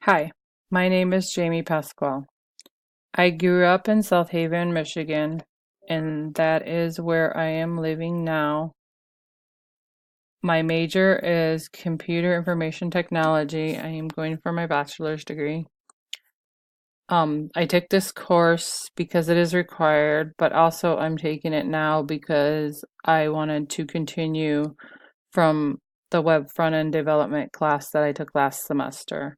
Hi, my name is Jamie Pasquale. I grew up in South Haven, Michigan, and that is where I am living now. My major is computer information technology. I am going for my bachelor's degree. I took this course because it is required, but also I'm taking it now because I wanted to continue from the web front-end development class that I took last semester.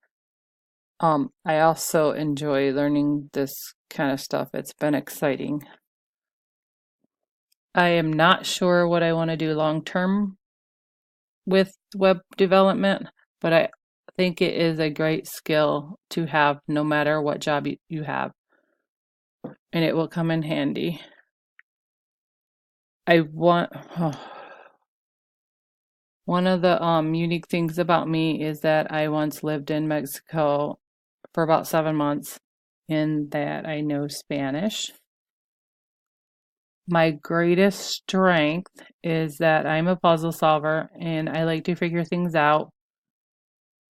I also enjoy learning this kind of stuff. It's been exciting. I am not sure what I want to do long term with web development, but I think it is a great skill to have no matter what job you have, and it will come in handy. I want One of the unique things about me is that I once lived in Mexico for about 7 months, and that I know Spanish. My greatest strength is that I'm a puzzle solver and I like to figure things out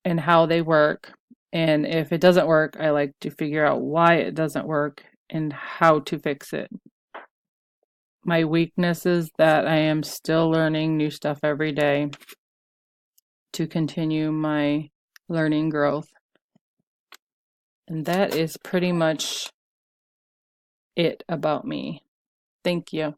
and how they work. And if it doesn't work, I like to figure out why it doesn't work and how to fix it. My weakness is that I am still learning new stuff every day to continue my learning growth. And that is pretty much it about me. Thank you.